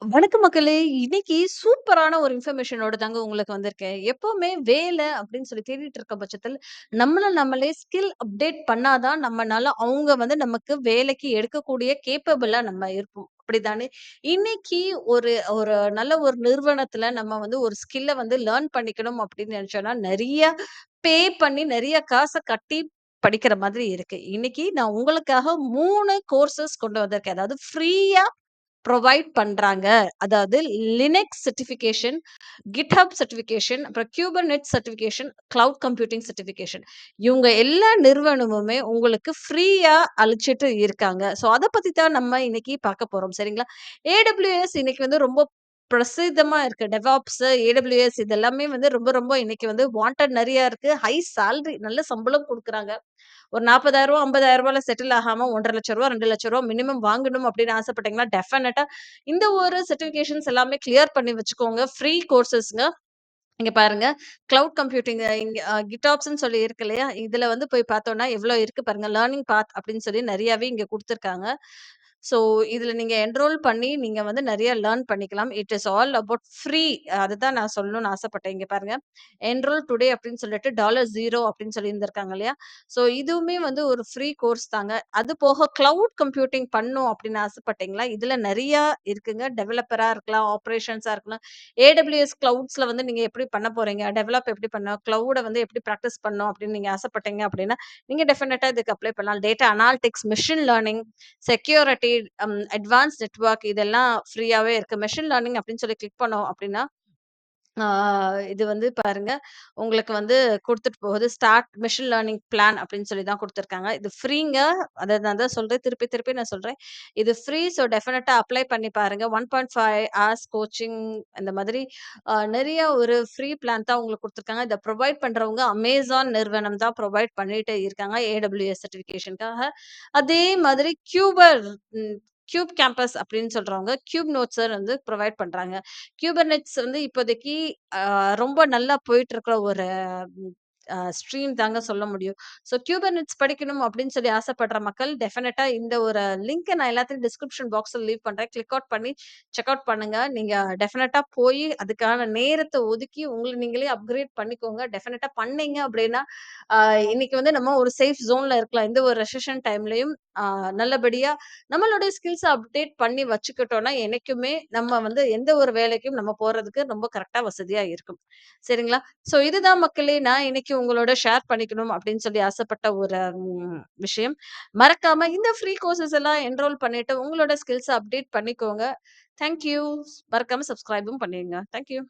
வணக்கம் மக்களே! இன்னைக்கு சூப்பரான ஒரு இன்ஃபர்மேஷனோட தாங்க உங்களுக்கு வந்திருக்கேன். எப்பவுமே வேலை அப்படின்னு சொல்லி தேடிட்டு இருக்க பட்சத்தில், நம்மள நம்மளே ஸ்கில் அப்டேட் பண்ணா தான் நம்மனால அவங்க நமக்கு வேலைக்கு எடுக்கக்கூடிய கேப்பபிளா நம்ம இருப்போம். அப்படித்தானே? இன்னைக்கு ஒரு ஒரு நல்ல ஒரு நிறுவனத்துல நம்ம ஒரு ஸ்கில்ல லேர்ன் பண்ணிக்கணும் அப்படின்னு நெனச்சோம்னா, நெறைய பே பண்ணி நெறைய காச கட்டி படிக்கிற மாதிரி இருக்கு. இன்னைக்கு நான் உங்களுக்காக 3 கோர்சஸ் கொண்டு வந்திருக்கேன். அதாவது ஃப்ரீயா ப்ரொவைட் பண்றாங்க. அதாவது லினக்ஸ் சர்டிஃபிகேஷன், கிட்ஹப் சர்டிஃபிகேஷன், அப்புறம் குபர்நெட் சர்டிஃபிகேஷன், கிளவுட் கம்ப்யூட்டிங் சர்டிஃபிகேஷன். இவங்க எல்லா நிறுவனமுமே உங்களுக்கு ஃப்ரீயா அளிச்சுட்டு இருக்காங்க. ஸோ அத பத்தி தான் நம்ம இன்னைக்கு பார்க்க போறோம். சரிங்களா? AWS இன்னைக்கு ரொம்ப பிரசித்தமா இருக்கு. டெவாப்ஸ், AWS இது எல்லாமே ரொம்ப ரொம்ப இன்னைக்கு வாண்டட் நெறைய இருக்கு. ஹை சேலரி நல்ல சம்பளம் குடுக்குறாங்க. ஒரு ரூ. 40,000 ரூ. 50,000ல செட்டில் ஆகாம ரூ. 1,50,000 ரூ. 2,00,000 மினிமம் வாங்கணும் அப்படின்னு ஆசைப்பட்டீங்கன்னா, டெஃபினட்டா இந்த ஒரு சர்டிஃபிகேஷன்ஸ் எல்லாமே கிளியர் பண்ணி வச்சுக்கோங்க. ஃப்ரீ கோர்சஸ்ங்க. இங்க பாருங்க. கிளவுட் கம்ப்யூட்டிங் இங்க GitOpsன்னு சொல்லி இருக்கு இல்லையா? இதுல போய் பார்த்தோம்னா, எவ்ளோ இருக்கு பாருங்க. லேர்னிங் பாத் அப்படின்னு சொல்லி நெறையாவே இங்க குடுத்துருக்காங்க. ஸோ, இதுல நீங்க என்ரோல் பண்ணி நீங்க நெறைய லேர்ன் பண்ணிக்கலாம். It is all about free. அதுதான் நான் சொல்லணும்னு ஆசைப்பட்டேன். இங்க பாருங்க. என்ரோல் டுடே அப்படின்னு சொல்லிட்டு $0 அப்படின்னு சொல்லி இருந்திருக்காங்க இல்லையா? ஸோ, இதுவுமே ஒரு ஃப்ரீ கோர்ஸ் தாங்க. அது போக கிளவுட் கம்ப்யூட்டிங் பண்ணணும் அப்படின்னு ஆசைப்பட்டீங்களா? இதுல நெறையா இருக்குங்க. டெவலப்பரா இருக்கலாம், ஆப்பரேஷன்ஸா இருக்கலாம். AWS கிளவுட்ஸ்ல நீங்க எப்படி பண்ண போறீங்க? டெவலப் எப்படி பண்ணணும்? கிளவுட எப்படி பிராக்டிஸ் பண்ணணும் அப்படின்னு நீங்க ஆசைப்பட்டீங்க அப்படின்னா, நீங்க டெஃபினட்டா இதுக்கு அப்ளை பண்ணலாம். Data analytics, machine learning, security, advanced network இதெல்லாம் ஃப்ரீயாவே இருக்கு. மெஷின் லேர்னிங் அப்படின்னு சொல்லி கிளிக் பண்ணோம் அப்படின்னா, ஆ இது பாருங்க, உங்களுக்கு குடுத்துட்டு போகுது. ஸ்டார்ட் மெஷின் லேர்னிங் பிளான் அப்படின்னு சொல்லி தான் குடுத்துருக்காங்க. இது ஃப்ரீங்க. அத நான் தான் சொல்றேன். திருப்பி திருப்பி நான் சொல்றேன். இது ஃப்ரீ. ஸோ டெஃபினட்டா அப்ளை பண்ணி பாருங்க. 1.5 ஹார்ஸ் கோச்சிங் இந்த மாதிரி நெறைய ஒரு ஃப்ரீ பிளான் தான் உங்களுக்கு குடுத்துருக்காங்க. இத ப்ரொவைட் பண்றவங்க Amazon நிறுவனம் தான் ப்ரொவைட் பண்ணிட்டு இருக்காங்க. AWS சர்டிஃபிகேஷனுக்காக. அதே மாதிரி ம் கியூப் கேம்பஸ் அப்படின்னு சொல்றவங்க, கியூப் நோட்ஸ ப்ரொவைட் பண்றாங்க. குபர்நெட்ஸ் இப்போதைக்கு ரொம்ப நல்லா போயிட்டு இருக்கிற ஒரு ஸ்ட்ரீம் தாங்க சொல்ல முடியும். ஸோ குபர்நெட்ஸ் படிக்கணும் அப்படின்னு சொல்லி ஆசைப்படுற மக்கள் டெஃபினட்டா இந்த ஒரு லிங்க்க நான் எல்லாத்தையும் டிஸ்கிரிப்ஷன் பாக்ஸ்ல லீவ் பண்றேன். கிளிக் அவுட் பண்ணி செக் அவுட் பண்ணுங்க. நீங்க டெஃபினட்டா போய் அதுக்கான நேரத்த ஒதுக்கி உங்கள நீங்களே அப்கிரேட் பண்ணிக்கோங்க. டெஃபினட்டா பண்ணீங்க அப்படின்னா, அ இன்னைக்கு நம்ம ஒரு சேஃப் ஜோன்ல இருக்கலாம். எந்த ஒரு ரெசஷன் டைம்லயும் நல்லபடியா நம்மளுடைய ஸ்கில்ஸ அப்டேட் பண்ணி வச்சுக்கிட்டோம்னா, என்னைக்குமே நம்ம எந்த ஒரு வேலைக்கும் நம்ம போறதுக்கு ரொம்ப கரெக்ட்டா வசதியா இருக்கும். சரிங்களா? ஸோ இதுதான் மக்களே நான் இன்னைக்கு உங்களோட ஷேர் பண்ணிக்கணும் அப்படின்னு சொல்லி ஆசைப்பட்ட ஒரு விஷயம். மறக்காம இந்த ஃப்ரீ கோர்சஸ் எல்லாம் என்ரோல் பண்ணிட்டு உங்களோட ஸ்கில்ஸ அப்டேட் பண்ணிக்கோங்க. Thank you. மறக்காம சப்ஸ்கிரைபும் பண்ணிருங்க. Thank you.